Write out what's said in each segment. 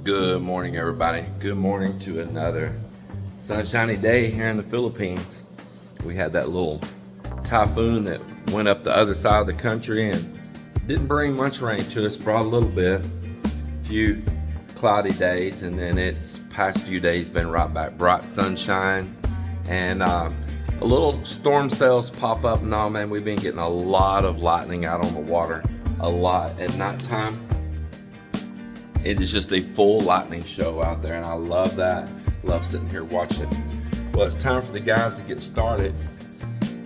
Good morning, everybody. Good morning to another sunshiny day here in the Philippines. We had that little typhoon that went up the other side of the country and didn't bring much rain to us, brought a little bit, a few cloudy days, and then its past few days been right back bright sunshine and a little storm cells pop up and all. Man, we've been getting a lot of lightning out on the water, a lot at nighttime. It is just a full lightning show out there, and I love that. Love sitting here watching it. Well, it's time for the guys to get started,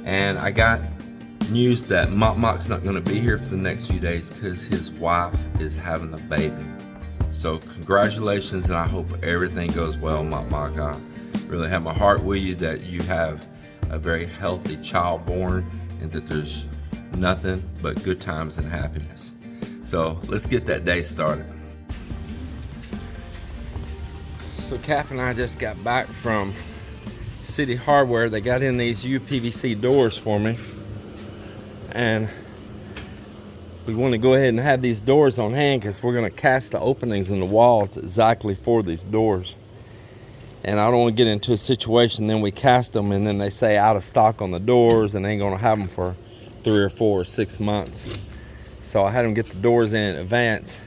and I got news that Mok's not going to be here for the next few days because his wife is having a baby. So congratulations, and I hope everything goes well, Mok. I really have my heart with you that you have a very healthy child born, and that there's nothing but good times and happiness. So let's get that day started. So Cap and I just got back from City Hardware. They got in these UPVC doors for me, and we want to go ahead and have these doors on hand because we're going to cast the openings in the walls exactly for these doors. And I don't want to get into a situation then we cast them and then they say out of stock on the doors and ain't going to have them for 3 or 4 or 6 months. So I had them get the doors in advance.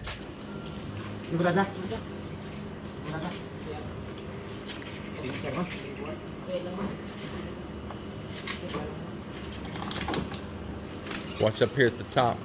Watch up here at the top.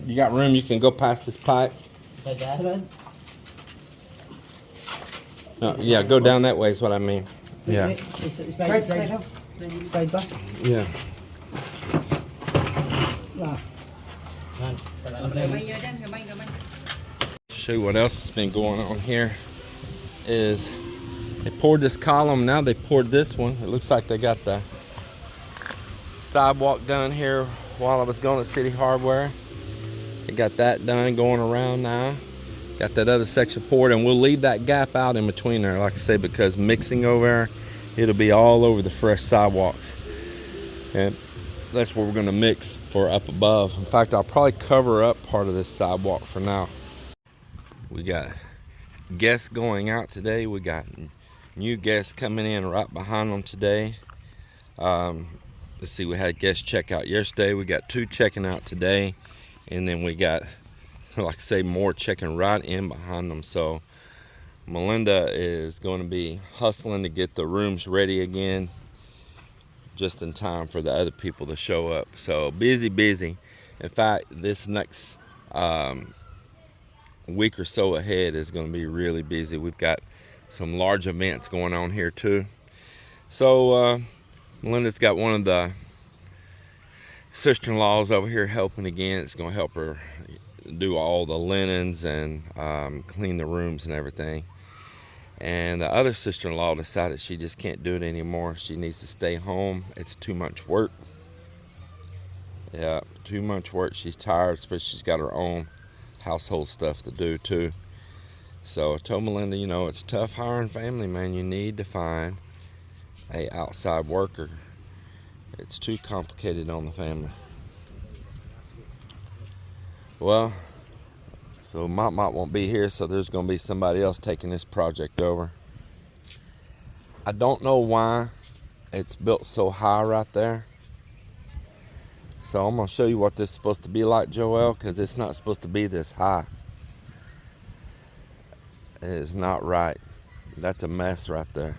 You got room, you can go past this pipe. No, yeah, go down that way is what I mean. Yeah. Yeah. Show you what else has been going on here is they poured this column, now they poured this one. It looks like they got the sidewalk done here while I was going to City Hardware. They got that done, going around now. Got that other section poured, and we'll leave that gap out in between there, like I say, because mixing over there, it'll be all over the fresh sidewalks. And that's where we're gonna mix for up above. In fact, I'll probably cover up part of this sidewalk for now. We got guests going out today. We got new guests coming in right behind them today. Let's see, we had guests check out yesterday. We got 2 checking out today. And then we got, like I say, more checking right in behind them. So Melinda is going to be hustling to get the rooms ready again, just in time for the other people to show up. So busy. In fact, this next week or so ahead is going to be really busy. We've got some large events going on here too. So Melinda's got one of the sister-in-laws over here helping again. It's going to help her do all the linens and clean the rooms and everything. And the other sister-in-law decided she just can't do it anymore. She needs to stay home. It's too much work. Yeah, too much work. She's tired, especially she's got her own household stuff to do too. So I told Melinda, you know, it's tough hiring family, man. You need to find a outside worker. It's too complicated on the family. Well, so Mok won't be here, so there's going to be somebody else taking this project over. I don't know why it's built so high right there. So I'm going to show you what this is supposed to be like, Joel, because it's not supposed to be this high. It is not right. That's a mess right there.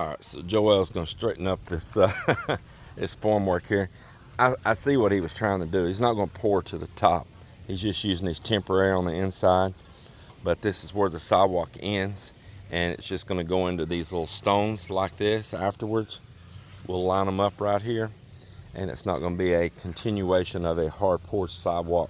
All right, so Joel's going to straighten up this this formwork here. I see what he was trying to do. He's not going to pour to the top. He's just using these temporary on the inside. But this is where the sidewalk ends, and it's just going to go into these little stones like this afterwards. We'll line them up right here, and it's not going to be a continuation of a hard poured sidewalk.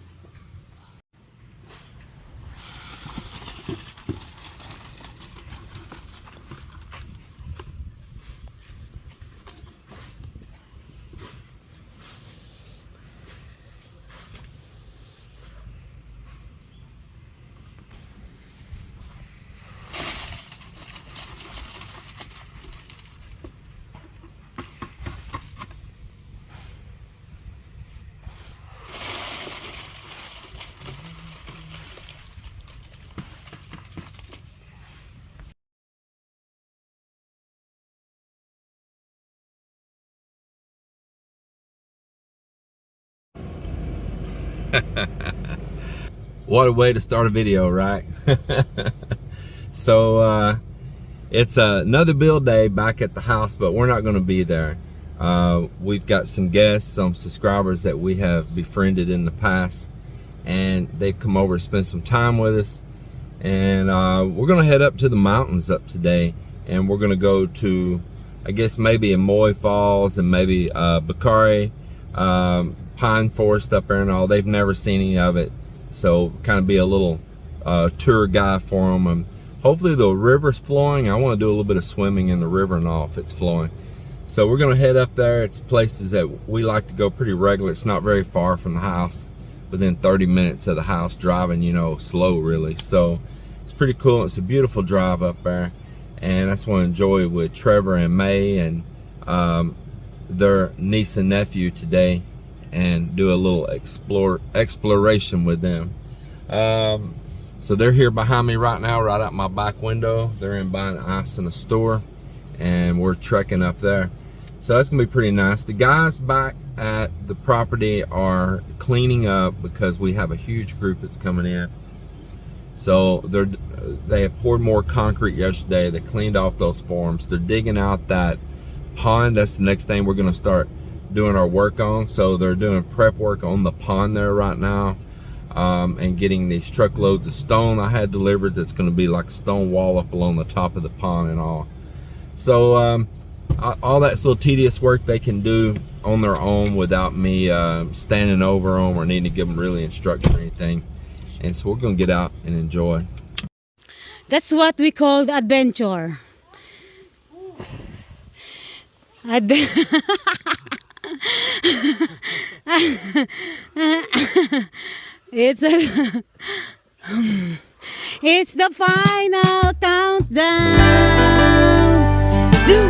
What a way to start a video, right? So it's another build day back at the house, but we're not going to be there. We've got some guests, some subscribers that we have befriended in the past, and they've come over to spend some time with us. And we're going to head up to the mountains up today, and we're going to go to, I guess, maybe Amoy Falls and maybe Bakari, pine forest up there and all. They've never seen any of it, so kind of be a little tour guide for them. And hopefully the river's flowing. I want to do a little bit of swimming in the river and all if it's flowing. So we're going to head up there. It's places that we like to go pretty regular. It's not very far from the house, within 30 minutes of the house, driving, you know, slow really. So it's pretty cool. It's a beautiful drive up there, and I just want to enjoy with Trevor and May and their niece and nephew today, and do a little exploration with them. So they're here behind me right now, right out my back window. They're in buying ice in a store, and we're trekking up there. So that's gonna be pretty nice. The guys back at the property are cleaning up because we have a huge group that's coming in. So they have poured more concrete yesterday. They cleaned off those forms. They're digging out that pond. That's the next thing we're gonna start doing our work on. So they're doing prep work on the pond there right now, and getting these truckloads of stone I had delivered. That's going to be like a stone wall up along the top of the pond and all. So all that's little tedious work they can do on their own without me standing over them or needing to give them really instruction or anything. And so we're going to get out and enjoy. That's what we call adventure. It's the final countdown. Do.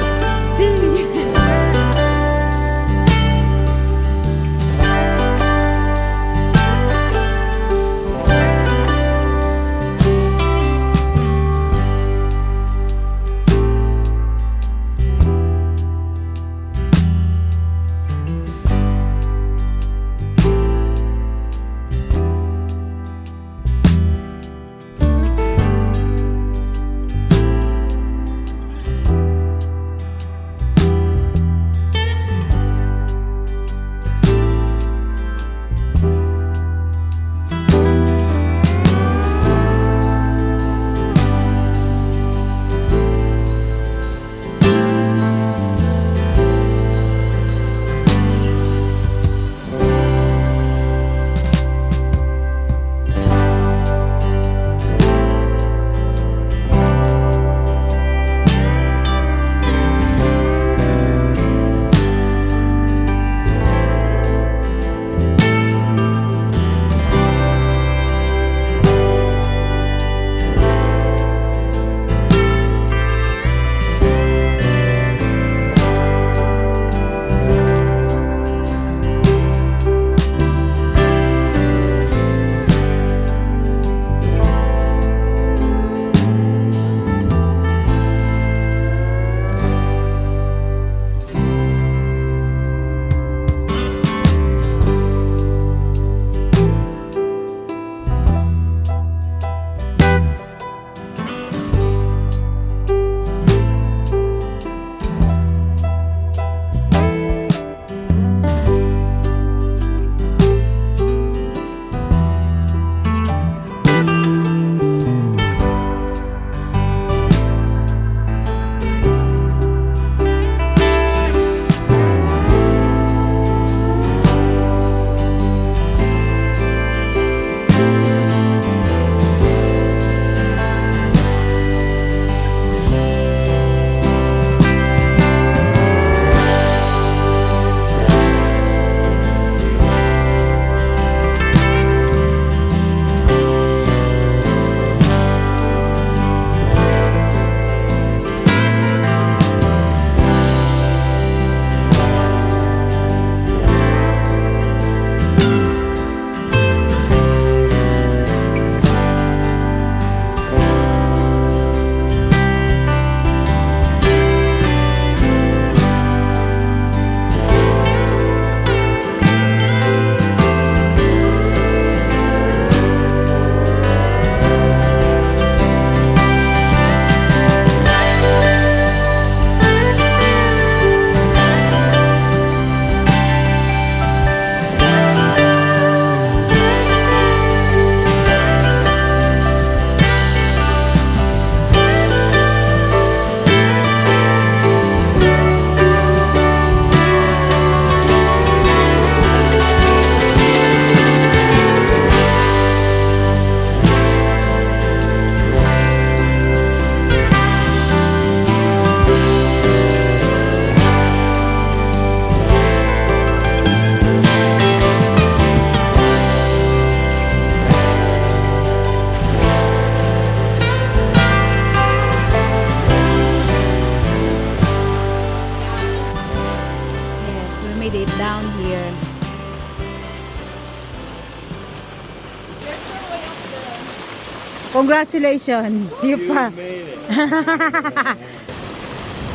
Congratulations. You pa. made it.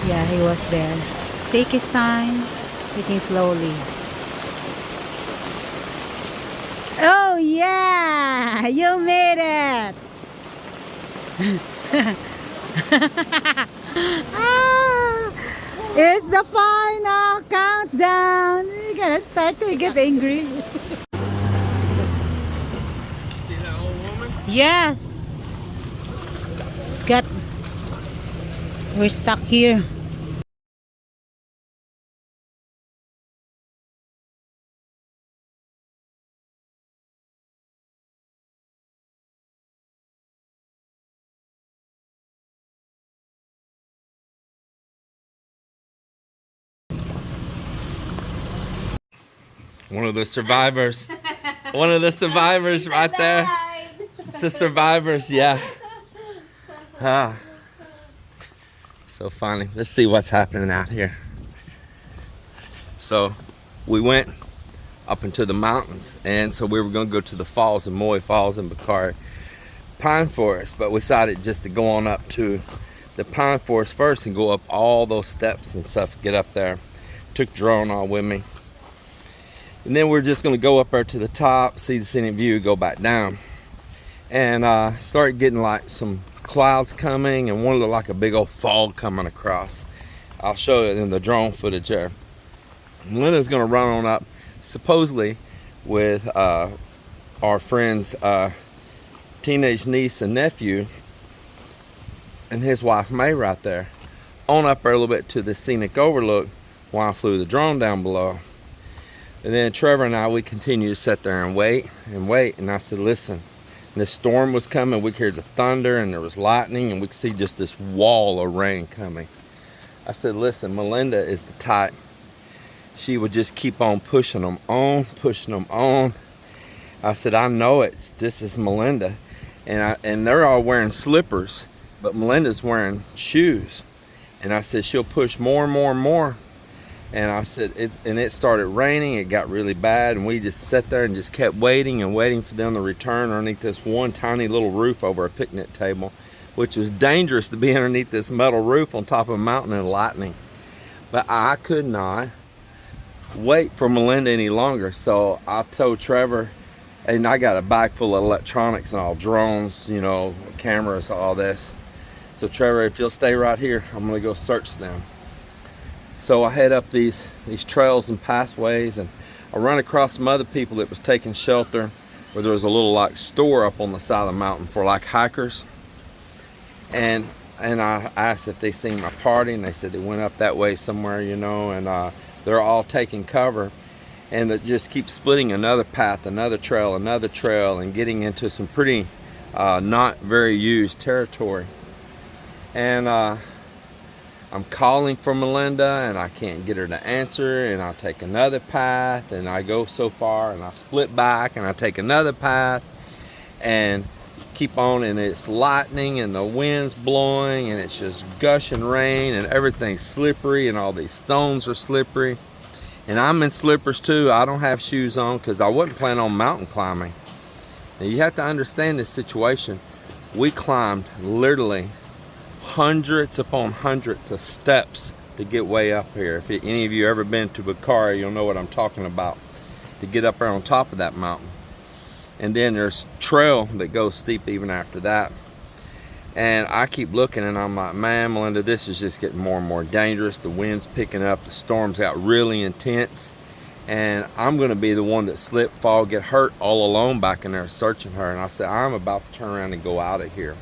Yeah, he was there. Take his time, taking slowly. Oh yeah, you made it. Ah, it's the final countdown. You're gonna start to get angry. See that old woman? Yes. It's got. We're stuck here. One of the survivors. One of the survivors right there. The survivors, yeah. Ah. So funny. Let's see what's happening out here. So we went up into the mountains, and so we were going to go to the falls in Moy Falls and Bakari Pine Forest, but we decided just to go on up to the Pine Forest first and go up all those steps and stuff, get up there. Took drone all with me. And then we're just going to go up there to the top, see the scenic view, go back down. And start getting like some clouds coming, and one looked like a big old fog coming across. I'll show you in the drone footage there. Melinda's going to run on up, supposedly with our friend's teenage niece and nephew and his wife May right there, on up there a little bit to the scenic overlook while I flew the drone down below. And then Trevor and I, we continued to sit there and wait. And I said, listen, this storm was coming. We could hear the thunder and there was lightning, and we could see just this wall of rain coming. I said, listen, Melinda is the type. She would just keep on pushing them on, pushing them on. I said, I know it. This is Melinda. And they're all wearing slippers, but Melinda's wearing shoes. And I said, she'll push more and more and more. And I said, it started raining. It got really bad, and we just sat there and just kept waiting and waiting for them to return underneath this one tiny little roof over a picnic table, which was dangerous to be underneath this metal roof on top of a mountain and lightning. But I could not wait for Melinda any longer, so I told Trevor, and I got a bag full of electronics and all, drones, you know, cameras, all this. So Trevor, if you'll stay right here, I'm gonna go search them. So I head up these trails and pathways, and I run across some other people that was taking shelter where there was a little like store up on the side of the mountain for like hikers. And I asked if they seen my party, and they said they went up that way somewhere, you know, and they're all taking cover. And they just keep splitting another path, another trail, and getting into some pretty not very used territory. And I'm calling for Melinda, and I can't get her to answer, and I take another path, and I go so far, and I split back, and I take another path, and keep on, and it's lightning, and the wind's blowing, and it's just gushing rain, and everything's slippery, and all these stones are slippery. And I'm in slippers too. I don't have shoes on because I wasn't planning on mountain climbing. Now you have to understand this situation. We climbed literally hundreds upon hundreds of steps to get way up here. If any of you ever been to Bakari, you'll know what I'm talking about, to get up there on top of that mountain. And then there's trail that goes steep even after that. And I keep looking, and I'm like, man, Melinda, this is just getting more and more dangerous. The wind's picking up, the storms got really intense, and I'm gonna be the one that slip, fall, get hurt all alone back in there searching her. And I said, I'm about to turn around and go out of here.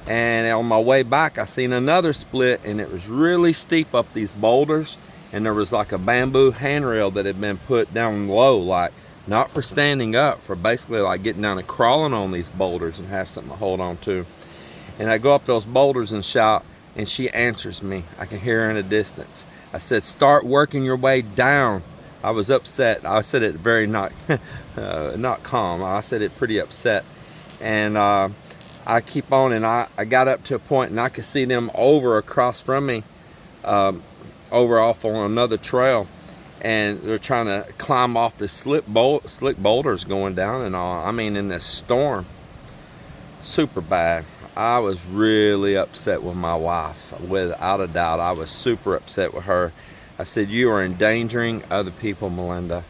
And on my way back, I seen another split, and it was really steep up these boulders, and there was like a bamboo handrail that had been put down low, like not for standing up, for basically like getting down and crawling on these boulders and have something to hold on to. And I go up those boulders and shout, and she answers me. I can hear her in the distance. I said, start working your way down. I was upset. I said it very not calm. I said it pretty upset. And I keep on, and I got up to a point, and I could see them over across from me, over off on another trail, and they're trying to climb off the slick boulders going down and all. I mean, in this storm. super bad. I was really upset with my wife. Without a doubt, I was super upset with her. I said, you are endangering other people, Melinda.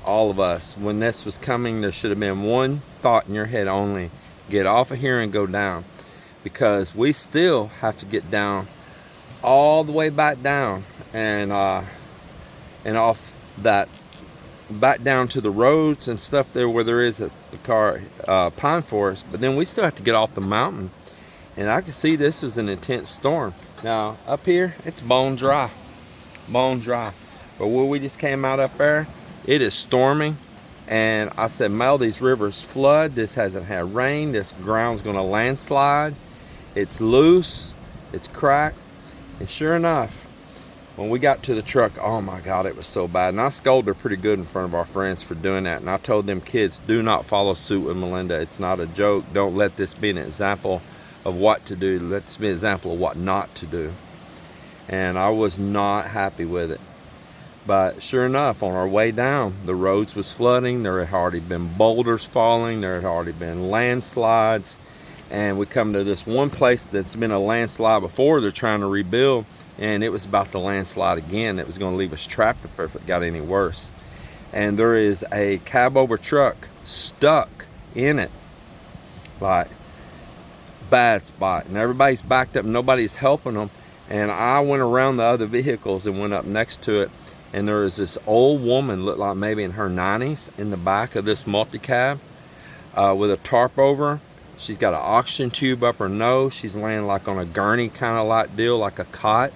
All of us. When this was coming, there should have been one thought in your head only. Get off of here and go down. Because we still have to get down all the way back down and off that back down to the roads and stuff there where there is at the pine forest. But then we still have to get off the mountain. And I can see this was an intense storm. Now up here, it's bone dry. Bone dry. But where we just came out up there, it is storming. And I said, Mel, these rivers flood. This hasn't had rain. This ground's gonna landslide. It's loose, it's cracked. And sure enough, when we got to the truck, oh my God, it was so bad. And I scolded her pretty good in front of our friends for doing that. And I told them kids, do not follow suit with Melinda. It's not a joke. Don't let this be an example of what to do. Let this be an example of what not to do. And I was not happy with it. But sure enough, on our way down, the roads was flooding. There had already been boulders falling. There had already been landslides. And we come to this one place that's been a landslide before. They're trying to rebuild. And it was about to landslide again. It was going to leave us trapped if it got any worse. And there is a cab over truck stuck in it. Like, bad spot. And everybody's backed up. Nobody's helping them. And I went around the other vehicles and went up next to it. And there was this old woman, looked like maybe in her 90s, in the back of this multi-cab with a tarp over her. She's got an oxygen tube up her nose. She's laying like on a gurney kind of like deal, like a cot.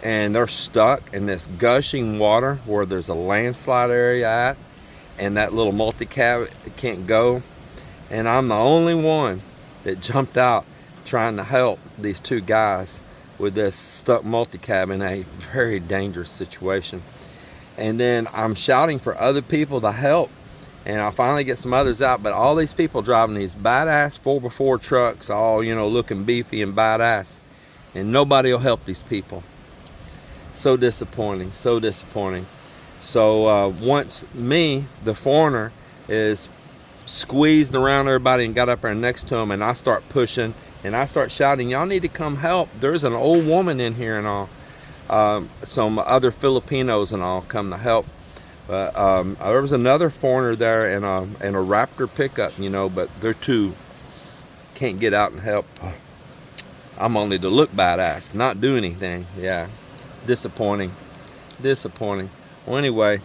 And they're stuck in this gushing water where there's a landslide area at. And that little multi-cab can't go. And I'm the only one that jumped out trying to help these two guys with this stuck multi-cab in a very dangerous situation. And then I'm shouting for other people to help. And I finally get some others out, but all these people driving these badass 4x4 trucks, all, you know, looking beefy and badass. And nobody will help these people. So disappointing, so disappointing. So once me, the foreigner, is squeezed around everybody and got up there next to him, and I start pushing and I start shouting, y'all need to come help. There's an old woman in here and all. Some other Filipinos and all come to help. But there was another foreigner there in a Raptor pickup, you know, but they're two can't get out and help. I'm only to look badass, not do anything. Yeah, disappointing, disappointing. Well, anyway,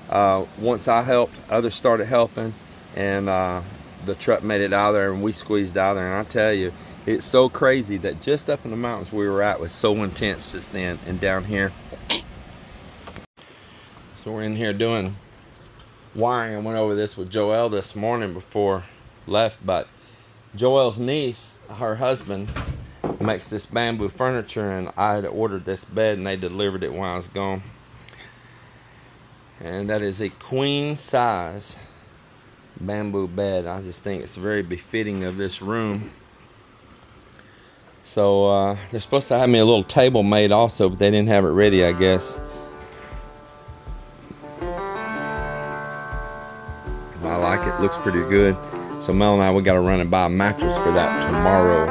once I helped, others started helping, and the truck made it out of there, and we squeezed out of there. And I tell you, it's so crazy that just up in the mountains we were at was so intense just then, and down here. So we're in here doing wiring. I went over this with Joelle this morning before left, but Joelle's niece, her husband, makes this bamboo furniture, and I had ordered this bed and they delivered it while I was gone. And that is a queen size bamboo bed. I just think it's very befitting of this room. So they're supposed to have me a little table made also, but they didn't have it ready, I guess. I like it. Looks pretty good. So Mel and I, we got to run and buy a mattress for that tomorrow.